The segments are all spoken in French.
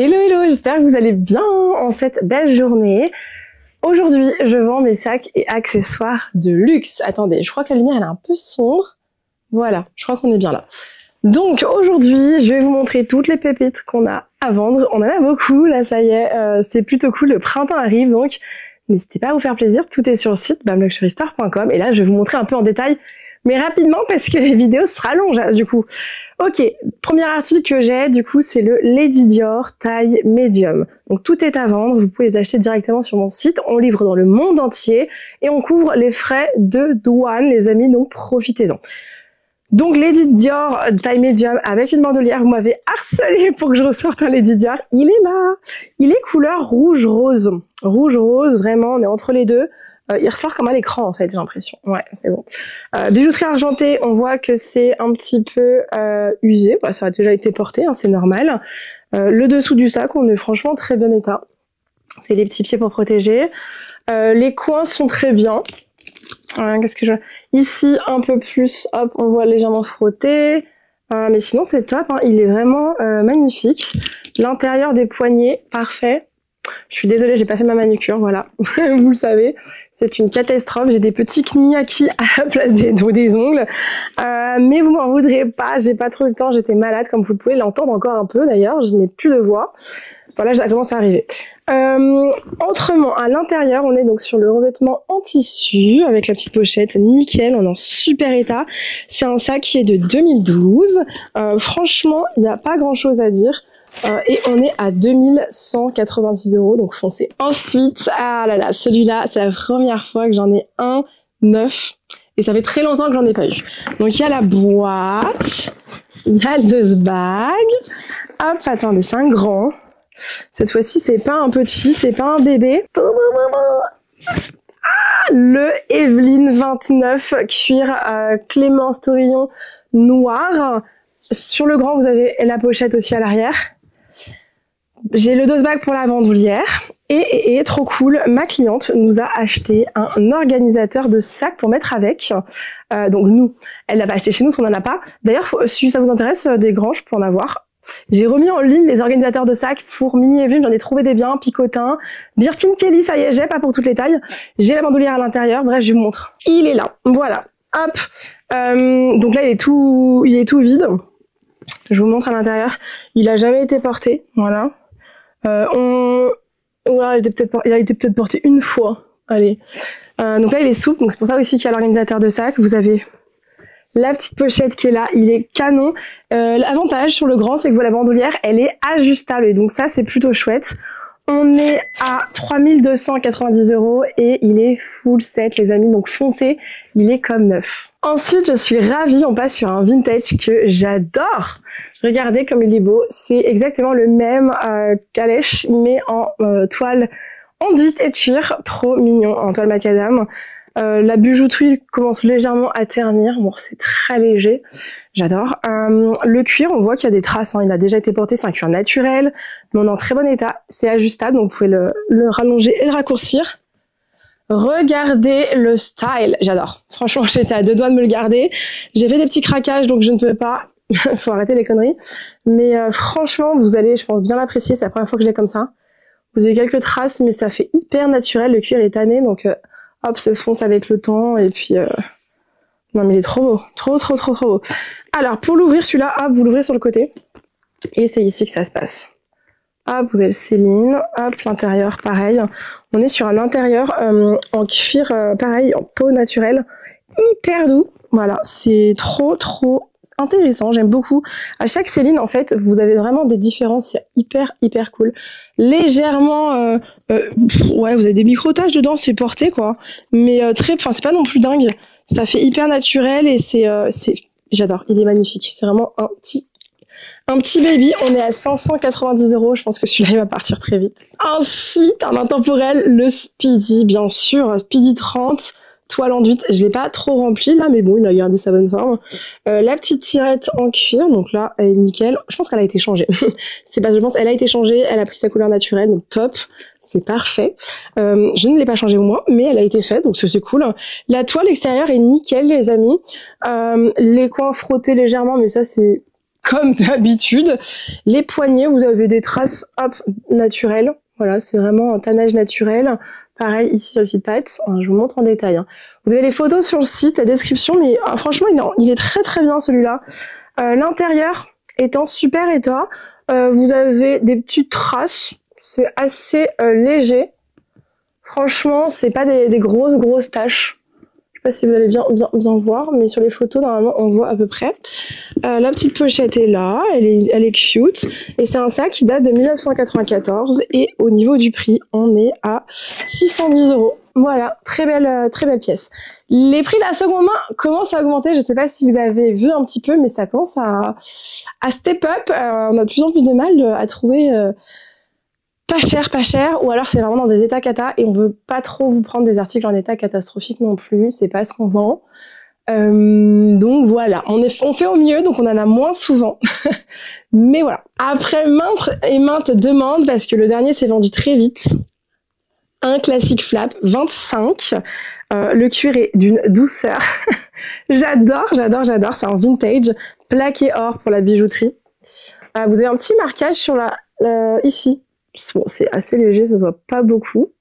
Hello hello, j'espère que vous allez bien en cette belle journée. Aujourd'hui, je vends mes sacs et accessoires de luxe. Attendez, je crois que la lumière elle est un peu sombre. Voilà, je crois qu'on est bien là. Donc aujourd'hui, je vais vous montrer toutes les pépites qu'on a à vendre. On en a beaucoup, là ça y est, c'est plutôt cool, le printemps arrive donc n'hésitez pas à vous faire plaisir, tout est sur le site bamluxurystore.com et là je vais vous montrer un peu en détail, mais rapidement parce que les vidéos se rallongent du coup. Ok, premier article que j'ai du coup c'est le Lady Dior taille médium. Donc tout est à vendre, vous pouvez les acheter directement sur mon site, on livre dans le monde entier et on couvre les frais de douane les amis, donc profitez-en. Donc Lady Dior taille médium avec une bandoulière, vous m'avez harcelé pour que je ressorte un Lady Dior, il est là, il est couleur rouge rose, vraiment on est entre les deux, il ressort comme à l'écran en fait j'ai l'impression, ouais c'est bon. Bijouterie argentée, on voit que c'est un petit peu usé, bah, ça a déjà été porté, hein, c'est normal. Le dessous du sac, on est franchement très bon état, c'est les petits pieds pour protéger, les coins sont très bien. Qu'est-ce que je... Ici, un peu plus, hop, on voit légèrement frotter. Mais sinon, c'est top, hein. Il est vraiment magnifique. L'intérieur des poignets, parfait. Je suis désolée, j'ai pas fait ma manucure, voilà. Vous le savez, c'est une catastrophe. J'ai des petits kniaki à la place des ongles. Mais vous m'en voudrez pas, j'ai pas trop le temps, j'étais malade, comme vous pouvez l'entendre encore un peu d'ailleurs. Je n'ai plus de voix. Voilà, ça commence à arriver. Autrement, à l'intérieur, on est donc sur le revêtement en tissu avec la petite pochette nickel, on est en super état. C'est un sac qui est de 2012. Franchement, il n'y a pas grand chose à dire. Et on est à 2190 €, donc foncez. Ensuite, ah là là, celui-là, c'est la première fois que j'en ai un neuf. Et ça fait très longtemps que j'en ai pas eu. Donc il y a la boîte, il y a le dose bag. Hop, attendez, c'est un grand. Cette fois-ci, c'est pas un petit, c'est pas un bébé. Ah, le Evelyne 29 cuir Clémence Torillon noir. Sur le grand, vous avez la pochette aussi à l'arrière. J'ai le dose bag pour la bandoulière. Et trop cool, ma cliente nous a acheté un organisateur de sacs pour mettre avec. Donc nous, elle l'a pas acheté chez nous parce qu'on en a pas. D'ailleurs, si ça vous intéresse, des grands, je peux en avoir. J'ai remis en ligne les organisateurs de sacs pour Mini Evelyne, j'en ai trouvé des biens, Picotin, Birkin Kelly, ça y est, j'ai pas pour toutes les tailles. J'ai la bandoulière à l'intérieur, bref, je vous montre. Il est là, voilà, hop. Donc là, il est tout vide. Je vous montre à l'intérieur. Il a jamais été porté, voilà. Voilà, il a été peut-être porté une fois, allez. Donc là, il est souple, donc c'est pour ça aussi qu'il y a l'organisateur de sacs. Vous avez la petite pochette qui est là, il est canon. L'avantage sur le grand, c'est que la bandoulière, elle est ajustable. Et donc ça, c'est plutôt chouette. On est à 3290 € et il est full set, les amis. Donc foncez, il est comme neuf. Ensuite, je suis ravie, on passe sur un vintage que j'adore. Regardez comme il est beau. C'est exactement le même calèche, mais en toile enduite et cuir. Trop mignon, en toile macadam. La bijouterie commence légèrement à ternir, bon c'est très léger, j'adore. Le cuir, on voit qu'il y a des traces, hein. Il a déjà été porté, c'est un cuir naturel, mais on est en très bon état, c'est ajustable, donc vous pouvez le rallonger et le raccourcir. Regardez le style, j'adore. Franchement, j'étais à deux doigts de me le garder. J'ai fait des petits craquages, donc je ne peux pas, faut arrêter les conneries. Mais franchement, vous allez, je pense, bien l'apprécier, c'est la première fois que je l'ai comme ça. Vous avez quelques traces, mais ça fait hyper naturel, le cuir est tanné, donc... hop, se fonce avec le temps, et puis... Non, mais il est trop beau. Trop beau. Alors, pour l'ouvrir, celui-là, hop, vous l'ouvrez sur le côté. Et c'est ici que ça se passe. Hop, vous avez le Céline. Hop, l'intérieur, pareil. On est sur un intérieur en cuir, pareil, en peau naturelle. Hyper doux. Voilà, c'est trop intéressant, j'aime beaucoup. À chaque Céline, en fait, vous avez vraiment des différences, c'est hyper cool. Légèrement, ouais, vous avez des micro-taches dedans, c'est porté, quoi. Mais enfin, c'est pas non plus dingue. Ça fait hyper naturel et j'adore, il est magnifique. C'est vraiment un petit baby. On est à 590 €, je pense que celui-là, il va partir très vite. Ensuite, en intemporel, le Speedy, bien sûr, Speedy 30. Toile enduite, je l'ai pas trop rempli là, mais bon, il a gardé sa bonne forme. La petite tirette en cuir, donc là, elle est nickel. Je pense qu'elle a été changée. C'est pas, je pense, elle a été changée, elle a pris sa couleur naturelle, donc top, c'est parfait. Je ne l'ai pas changée au moins, mais elle a été faite, donc c'est cool. La toile extérieure est nickel, les amis. Les coins frottés légèrement, mais ça, c'est comme d'habitude. Les poignets, vous avez des traces hop, naturelles. Voilà, c'est vraiment un tannage naturel. Pareil ici sur les petites pattes. Je vous montre en détail. Hein. Vous avez les photos sur le site, la description, mais franchement, il est très très bien celui-là. L'intérieur étant super état. Vous avez des petites traces. C'est assez léger. Franchement, c'est pas des grosses taches. Je sais pas si vous allez bien voir, mais sur les photos, normalement, on voit à peu près. La petite pochette est là, elle est cute. Et c'est un sac qui date de 1994. Et au niveau du prix, on est à 610 €. Voilà, très belle pièce. Les prix de la seconde main commencent à augmenter. Je sais pas si vous avez vu un petit peu, mais ça commence à step up. On a de plus en plus de mal à trouver... pas cher, ou alors c'est vraiment dans des états cata et on veut pas trop vous prendre des articles en état catastrophique non plus, c'est pas ce qu'on vend. Donc voilà, on fait au mieux, donc on en a moins souvent. Mais voilà. Après maintes demandes, parce que le dernier s'est vendu très vite, un classique flap 25. Le cuir est d'une douceur. J'adore, c'est en vintage, plaqué or pour la bijouterie. Vous avez un petit marquage sur ici. Bon, c'est assez léger, ça se voit pas beaucoup.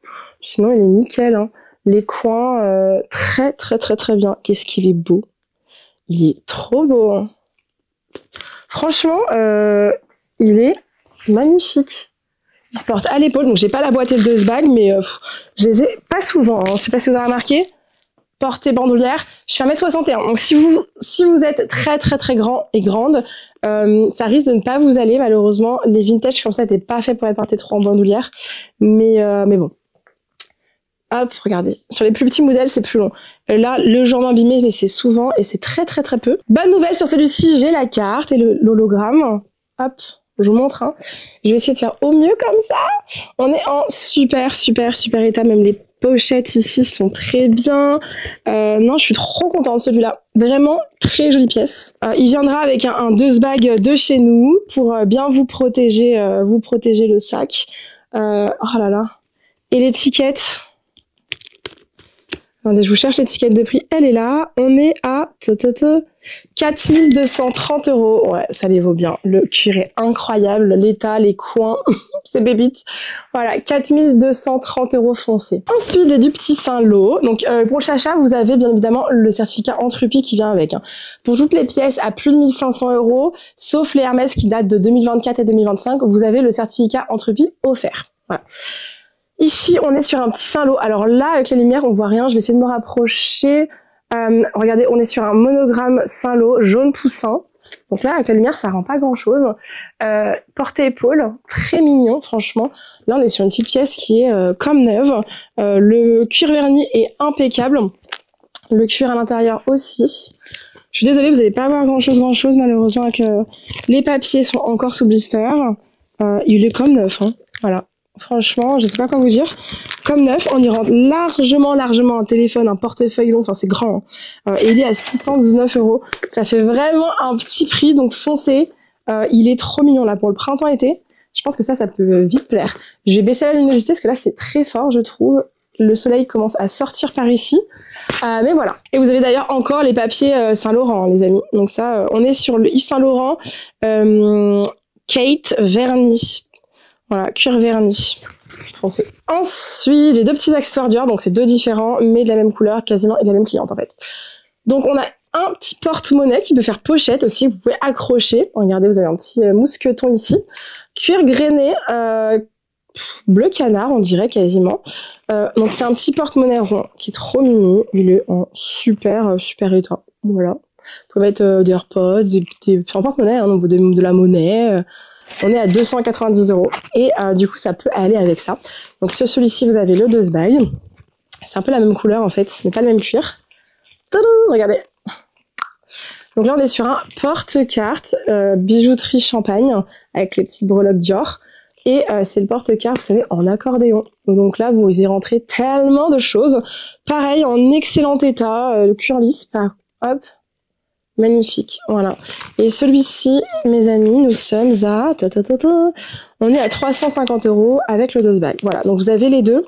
Sinon, il est nickel. Hein. Les coins, très bien. Qu'est-ce qu'il est beau. Il est trop beau. Hein. Franchement, il est magnifique. Il se porte à l'épaule. Donc, j'ai pas la boîte L2 bag, mais je les ai pas souvent. Hein. Je sais pas si vous avez remarqué. Portée bandoulière. Je fais 1m61. Donc, si vous êtes très grand et grande, ça risque de ne pas vous aller, malheureusement. Les vintage comme ça n'étaient pas faits pour être portés trop en bandoulière. Mais bon. Hop, regardez. Sur les plus petits modèles, c'est plus long. Là, le jambon abîmé, mais c'est souvent et c'est très peu. Bonne nouvelle sur celui-ci, j'ai la carte et l'hologramme. Hop, je vous montre. Hein. Je vais essayer de faire au mieux comme ça. On est en super état. Même les pochettes ici sont très bien. Non, je suis trop contente de celui-là. Vraiment très jolie pièce. Il viendra avec un dose bag de chez nous pour bien vous protéger le sac. Oh là là. Et l'étiquette. Attendez, je vous cherche l'étiquette de prix. Elle est là. On est à 4230 €. Ouais, ça les vaut bien. Le cuir est incroyable. L'état, les coins, c'est bébite. Voilà, 4230 € foncé. Ensuite, j'ai du petit Saint-Lô. Donc, pour Chacha, vous avez bien évidemment le certificat Entropie qui vient avec. Hein. Pour toutes les pièces à plus de 1500 €, sauf les Hermès qui datent de 2024 et 2025, vous avez le certificat Entropie offert. Voilà. Ici, on est sur un petit Saint-Lô. Alors là, avec la lumière, on voit rien. Je vais essayer de me rapprocher. Regardez, on est sur un monogramme Saint-Lô jaune poussin. Donc là, avec la lumière, ça rend pas grand-chose. Porte-épaule, très mignon, franchement. Là, on est sur une petite pièce qui est comme neuve. Le cuir verni est impeccable. Le cuir à l'intérieur aussi. Je suis désolée, vous n'allez pas avoir grand-chose, malheureusement, avec les papiers sont encore sous blister. Il est comme neuf, hein. Voilà. Franchement, je sais pas quoi vous dire. Comme neuf, on y rentre largement un téléphone, un portefeuille long, enfin c'est grand. Hein. Et il est à 619 €. Ça fait vraiment un petit prix, donc foncez. Il est trop mignon là pour le printemps-été. Je pense que ça peut vite plaire. Je vais baisser la luminosité parce que là c'est très fort, je trouve. Le soleil commence à sortir par ici. Mais voilà. Et vous avez d'ailleurs encore les papiers Saint-Laurent, les amis. Donc ça, on est sur le Yves Saint-Laurent Kate vernis. Voilà, cuir verni. Foncé. Ensuite, j'ai deux petits accessoires Dior, donc c'est deux différents, mais de la même couleur, quasiment, et de la même cliente en fait. Donc on a un petit porte-monnaie qui peut faire pochette aussi, vous pouvez accrocher. Regardez, vous avez un petit mousqueton ici. Cuir grainé, bleu canard, on dirait quasiment. Donc c'est un petit porte-monnaie rond qui est trop mimi. Il est en super état. Voilà. Vous pouvez mettre des AirPods, un porte-monnaie, hein, donc de la monnaie. On est à 290 € et du coup ça peut aller avec ça. Donc sur celui-ci vous avez le dose bag. C'est un peu la même couleur en fait, mais pas le même cuir. Tadam, regardez. Donc là on est sur un porte-carte bijouterie champagne avec les petites breloques Dior. Et c'est le porte-carte, vous savez, en accordéon. Donc là vous y rentrez tellement de choses. Pareil, en excellent état, le cuir lisse, hop. Magnifique, voilà. Et celui-ci, mes amis, nous sommes à... On est à 350 € avec le dose bag. Voilà, donc vous avez les deux.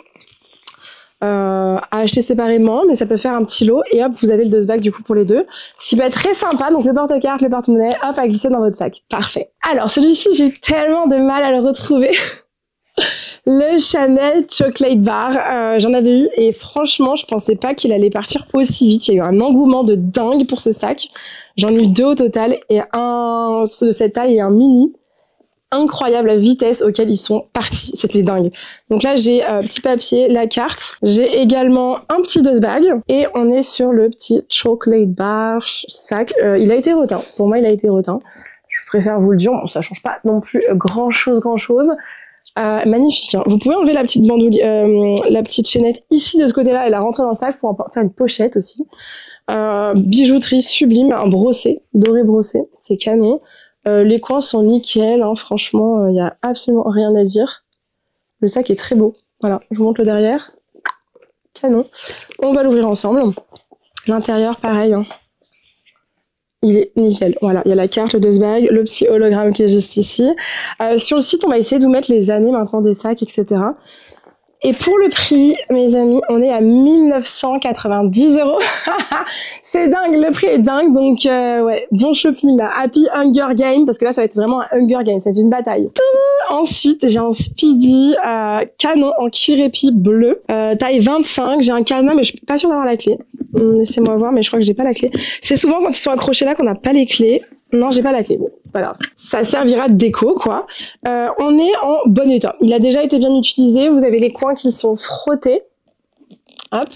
à acheter séparément, mais ça peut faire un petit lot et hop, vous avez le dust bag du coup pour les deux. Ce qui peut être très sympa, donc le porte-carte, le porte-monnaie, hop, à glisser dans votre sac. Parfait. Alors celui-ci, j'ai eu tellement de mal à le retrouver. Le Chanel Chocolate Bar, j'en avais eu et franchement, je pensais pas qu'il allait partir aussi vite. Il y a eu un engouement de dingue pour ce sac. J'en ai eu 2 au total et un de cette taille et un mini. Incroyable la vitesse auquel ils sont partis, c'était dingue. Donc là j'ai petit papier, la carte, j'ai également un petit dust bag et on est sur le petit chocolate bar sac. Il a été reteint, pour moi il a été reteint. Je préfère vous le dire, bon, ça change pas non plus grand chose. Magnifique. Hein. Vous pouvez enlever la petite bandoulière, la petite chaînette ici de ce côté-là et la rentrer dans le sac pour en faire une pochette aussi. Bijouterie sublime, un brossé, doré brossé, c'est canon. Les coins sont nickel, hein, franchement, il y a absolument rien à dire. Le sac est très beau. Voilà, je vous montre le derrière. Canon. On va l'ouvrir ensemble. L'intérieur, pareil. Hein. Il est nickel. Voilà, il y a la carte, le dust bag, le petit hologramme qui est juste ici. Sur le site, on va essayer de vous mettre les années maintenant des sacs, etc. Et pour le prix, mes amis, on est à 1990 €. C'est dingue, le prix est dingue. Donc, ouais, bon shopping, là. Happy Hunger Game, parce que là, ça va être vraiment un Hunger Game. C'est une bataille. Ensuite, j'ai un Speedy canon en cuir épi bleu, taille 25. J'ai un cadenas, mais je suis pas sûre d'avoir la clé. Laissez-moi voir, mais je crois que j'ai pas la clé. C'est souvent quand ils sont accrochés là qu'on n'a pas les clés. Non, j'ai pas la clé. Bon, c'est pas grave. Ça servira de déco, quoi. On est en bon état. Il a déjà été bien utilisé. Vous avez les coins qui sont frottés. Hop.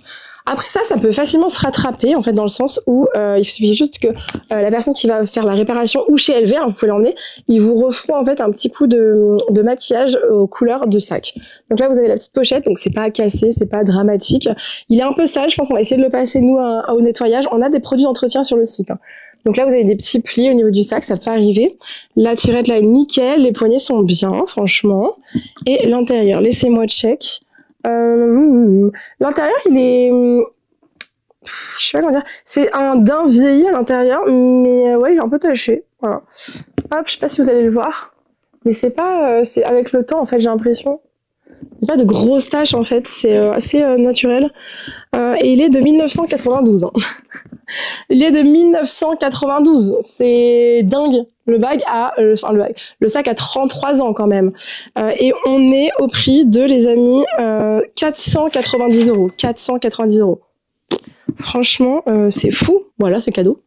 Après ça peut facilement se rattraper, en fait, dans le sens où il suffit juste que la personne qui va faire la réparation ou chez LV, hein, vous pouvez l'emmener, ils vous referont en fait un petit coup de maquillage aux couleurs de sac. Donc là, vous avez la petite pochette, donc c'est pas cassé, c'est pas dramatique. Il est un peu sale, je pense qu'on va essayer de le passer nous au nettoyage. On a des produits d'entretien sur le site. Hein. Donc là, vous avez des petits plis au niveau du sac, ça peut arriver. La tirette là est nickel, les poignées sont bien, franchement. Et l'intérieur, laissez-moi check. L'intérieur, il est... je sais pas comment dire. C'est un daim vieilli à l'intérieur, mais ouais, il est un peu taché. Voilà. Hop, je sais pas si vous allez le voir. Mais c'est pas... c'est avec le temps, en fait, j'ai l'impression. Il n'y a pas de grosses taches, en fait. C'est assez naturel. Et il est de 1992. Hein. Il est de 1992. C'est dingue. Le sac a 33 ans quand même. Et on est au prix de, les amis, 490 €. 490 €. Franchement, c'est fou. Voilà, c'est cadeau.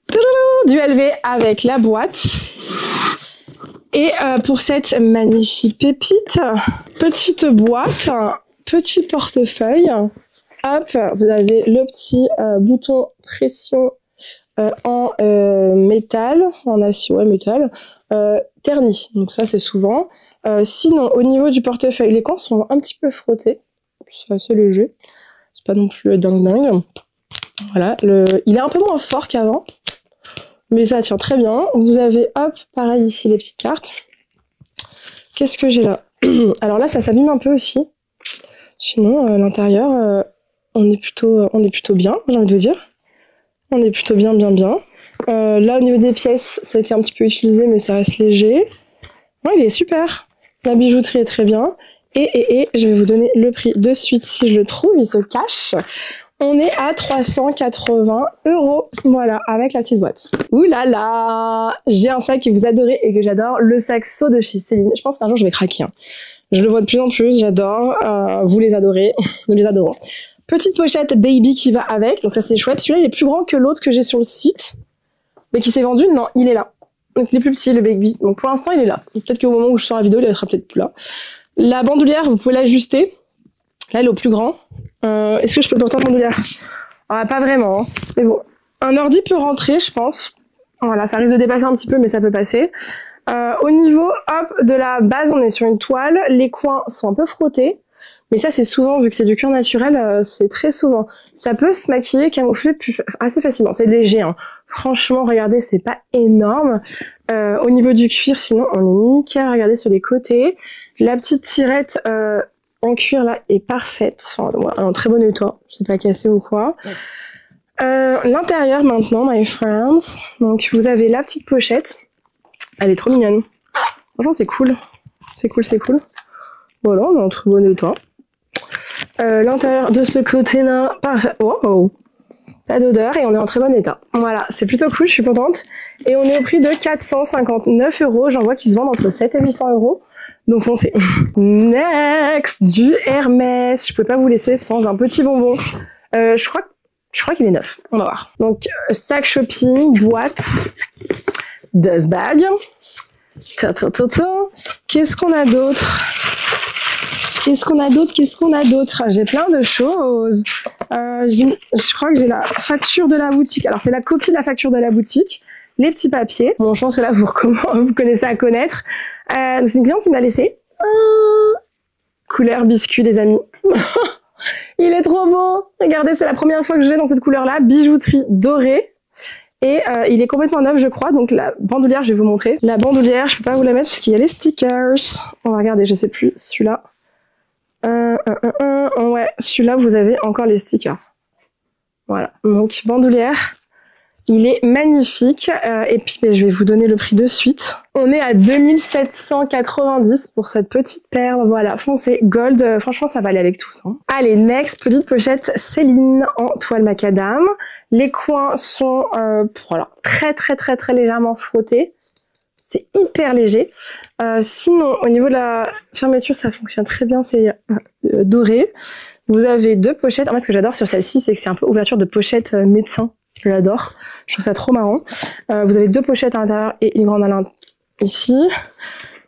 Du LV avec la boîte. Et pour cette magnifique pépite, petite boîte, petit portefeuille. Hop, vous avez le petit bouton pression en métal, en acier, ouais, métal, terni. Donc ça, c'est souvent. Sinon, au niveau du portefeuille, les coins sont un petit peu frottés. C'est assez léger. C'est pas non plus dingue. Voilà, il est un peu moins fort qu'avant. Mais ça tient très bien. Vous avez, hop, pareil ici, les petites cartes. Qu'est-ce que j'ai là? Alors là, ça s'abîme un peu aussi. Sinon, l'intérieur, on est plutôt bien, j'ai envie de vous dire. On est plutôt bien. Là, au niveau des pièces, ça a été un petit peu utilisé, mais ça reste léger. Ouais, il est super. La bijouterie est très bien. Et je vais vous donner le prix de suite si je le trouve. Il se cache. On est à 380 €. Voilà, avec la petite boîte. Ouh là là! J'ai un sac que vous adorez et que j'adore, le sac Saut de chez Céline. Je pense qu'un jour je vais craquer. Hein. Je le vois de plus en plus, j'adore. Vous les adorez, nous les adorons. Petite pochette baby qui va avec, donc ça c'est chouette. Celui-là il est plus grand que l'autre que j'ai sur le site, mais qui s'est vendu. Non, il est là. Donc il est plus petit le baby. Donc pour l'instant il est là. Peut-être qu'au moment où je sors la vidéo, il sera peut-être plus là. La bandoulière, vous pouvez l'ajuster. Là, elle est au plus grand. Est-ce que je peux le porter en bandoulière? Pas vraiment. Hein. Mais bon, un ordi peut rentrer, je pense. Voilà, ça risque de dépasser un petit peu, mais ça peut passer. Au niveau, hop, de la base, on est sur une toile. Les coins sont un peu frottés. Mais ça, c'est souvent, vu que c'est du cuir naturel, c'est très souvent. Ça peut se maquiller, camoufler assez facilement. C'est léger. Hein. Franchement, regardez, c'est pas énorme. Au niveau du cuir, sinon, on est nickel. Regardez sur les côtés. La petite tirette... en cuir là est parfaite, enfin, en très bon état, c'est pas cassé ou quoi. L'intérieur maintenant, my friends. Donc vous avez la petite pochette, elle est trop mignonne. Franchement c'est cool, c'est cool. Voilà, on est en très bon état. L'intérieur de ce côté-là, parfait. Wow. Pas d'odeur et on est en très bon état. Voilà, c'est plutôt cool, je suis contente. Et on est au prix de 459 €. J'en vois qui se vendent entre 7 et 800 €. Donc foncez. Next, du Hermès. Je peux pas vous laisser sans un petit bonbon. Je crois qu'il est neuf. On va voir. Donc sac shopping, boîte, dust bag. Qu'est-ce qu'on a d'autre? Qu'est-ce qu'on a d'autre? J'ai plein de choses. Je crois que j'ai la facture de la boutique. Alors, c'est la copie de la facture de la boutique. Les petits papiers. Bon, je pense que là, vous connaissez à connaître. C'est une cliente qui me l'a laissé. Couleur biscuit, les amis. Il est trop beau. Regardez, c'est la première fois que je l'ai dans cette couleur-là. Bijouterie dorée. Et il est complètement neuf, je crois. Donc, la bandoulière, je vais vous montrer. La bandoulière, je peux pas vous la mettre parce qu'il y a les stickers. On va regarder, je sais plus. Celui-là. Ouais, celui-là, vous avez encore les stickers. Voilà, donc bandoulière, il est magnifique. Et puis, je vais vous donner le prix de suite. On est à 2790 pour cette petite perle. Voilà, foncé, gold. Franchement, ça va aller avec tout ça. Allez, next, petite pochette Céline en toile macadam. Les coins sont voilà, très légèrement frottés. C'est hyper léger. Sinon, au niveau de la fermeture, ça fonctionne très bien. C'est doré. Vous avez deux pochettes. En fait, ce que j'adore sur celle-ci, c'est que c'est un peu ouverture de pochette médecin. Je l'adore. Je trouve ça trop marrant. Vous avez deux pochettes à l'intérieur et une grande à l'intérieur ici.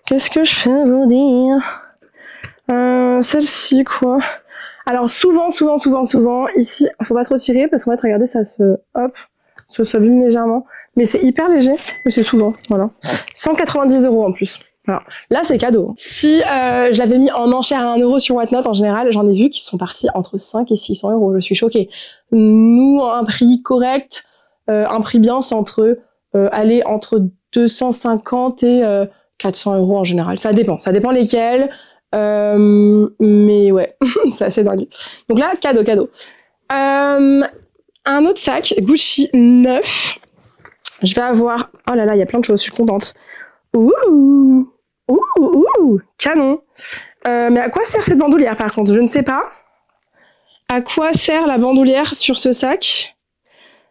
Qu'est-ce que je peux vous dire? Celle-ci, quoi. Alors, souvent, ici, faut pas trop tirer parce qu'en fait, regardez, ça se... Hop. Ça s'abîme légèrement, mais c'est hyper léger, mais c'est souvent, voilà. 190 € en plus. Voilà. Là, c'est cadeau. Si je l'avais mis en enchère à 1 € sur Whatnot, en général, j'en ai vu qui sont partis entre 5 et 600 €. Je suis choquée. Nous, un prix correct, un prix bien, c'est entre 250 et 400 € en général. Ça dépend lesquels. Mais ouais, c'est assez dingue. Donc là, cadeau. Un autre sac, Gucci neuf. Je vais avoir... Oh là là, il y a plein de choses, je suis contente. Ouh, canon. Mais à quoi sert cette bandoulière par contre? Je ne sais pas. À quoi sert la bandoulière sur ce sac?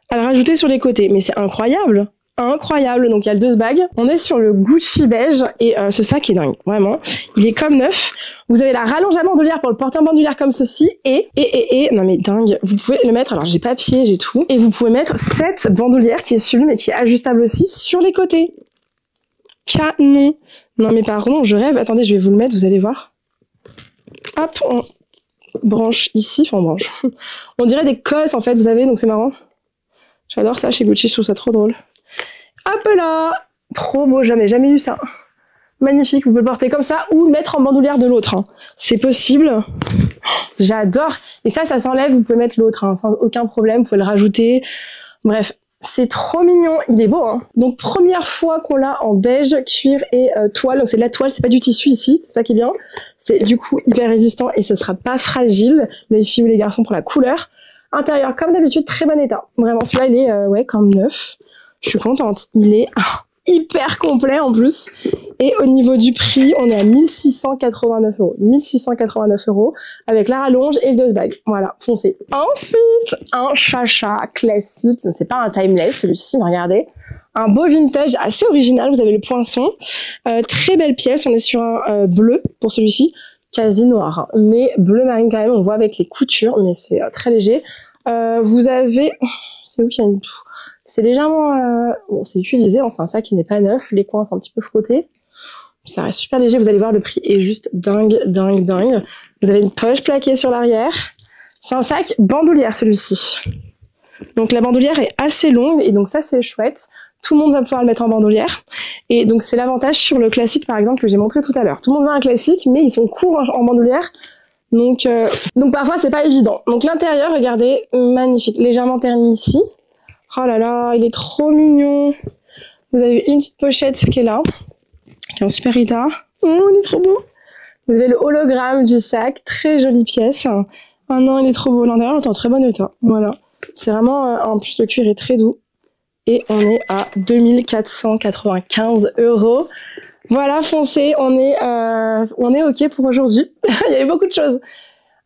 À la rajouter sur les côtés. Mais c'est incroyable. Incroyable. Donc il y a le dust bag. On est sur le Gucci beige et ce sac est dingue. Vraiment. Il est comme neuf. Vous avez la rallonge à bandoulière pour le porter en bandoulière comme ceci. Et, non mais dingue. Vous pouvez le mettre, alors j'ai papier, j'ai tout. Et vous pouvez mettre cette bandoulière qui est sublime et qui est ajustable aussi sur les côtés. Canon. Non mais pardon, je rêve. Attendez, je vais vous le mettre, vous allez voir. Hop, on branche ici. Enfin, on branche. On dirait des cosses en fait, vous savez, donc c'est marrant. J'adore ça chez Gucci, je trouve ça trop drôle. Hop là, trop beau, jamais eu ça. Magnifique, vous pouvez le porter comme ça ou le mettre en bandoulière de l'autre. Hein. C'est possible. J'adore. Et ça s'enlève, vous pouvez mettre l'autre, hein, sans aucun problème, vous pouvez le rajouter. Bref, c'est trop mignon, il est beau. Hein. Donc première fois qu'on l'a en beige, cuir et toile. Donc c'est de la toile, c'est pas du tissu ici, c'est ça qui est bien. C'est du coup hyper résistant et ce sera pas fragile, les filles ou les garçons pour la couleur. Intérieur, comme d'habitude, très bon état. Vraiment, celui-là, il est ouais, comme neuf. Je suis contente. Il est hyper complet en plus. Et au niveau du prix, on est à 1689 €. 1689 € avec la rallonge et le dust bag. Voilà, foncez. Ensuite, un chacha classique. C'est pas un timeless celui-ci, mais regardez. Un beau vintage assez original. Vous avez le poinçon. Très belle pièce. On est sur un bleu pour celui-ci. Quasi noir. Hein. Mais bleu marine quand même. On voit avec les coutures, mais c'est très léger. Vous avez... C'est où qu'il y a une... C'est légèrement... Bon, c'est utilisé, c'est un sac qui n'est pas neuf, les coins sont un petit peu frottés. Ça reste super léger, vous allez voir, le prix est juste dingue. Vous avez une poche plaquée sur l'arrière. C'est un sac bandoulière, celui-ci. Donc la bandoulière est assez longue, et donc ça, c'est chouette. Tout le monde va pouvoir le mettre en bandoulière. Et donc c'est l'avantage sur le classique, par exemple, que j'ai montré tout à l'heure. Tout le monde veut un classique, mais ils sont courts en bandoulière. Donc parfois, c'est pas évident. Donc l'intérieur, regardez, magnifique. Légèrement terni ici. Oh là là, il est trop mignon. Vous avez une petite pochette qui est là, qui est en super état. Oh, il est trop beau. Vous avez le hologramme du sac, très jolie pièce. Ah non, il est trop beau. L'intérieur est en très bon état. Voilà. C'est vraiment, en plus, le cuir est très doux. Et on est à 2495 €. Voilà, foncez. On est OK pour aujourd'hui. Il y avait beaucoup de choses.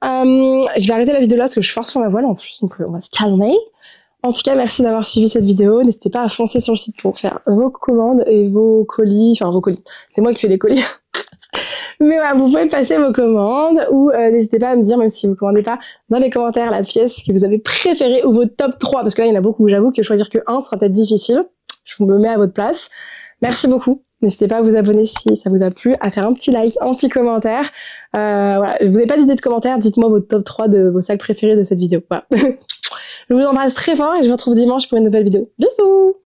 Je vais arrêter la vidéo là parce que je force sur ma voile en plus, donc on va se calmer. En tout cas, merci d'avoir suivi cette vidéo. N'hésitez pas à foncer sur le site pour faire vos commandes et vos colis. Enfin, vos colis. C'est moi qui fais les colis. Mais voilà, vous pouvez passer vos commandes ou n'hésitez pas à me dire, même si vous ne commandez pas, dans les commentaires la pièce que vous avez préférée ou votre top 3. Parce que là, il y en a beaucoup. J'avoue que choisir que un sera peut-être difficile. Je me mets à votre place. Merci beaucoup. N'hésitez pas à vous abonner si ça vous a plu, à faire un petit like, un petit commentaire. Voilà, je vous ai pas d'idée de commentaire, dites-moi votre top 3 de vos sacs préférés de cette vidéo. Voilà. Je vous embrasse très fort et je vous retrouve dimanche pour une nouvelle vidéo. Bisous!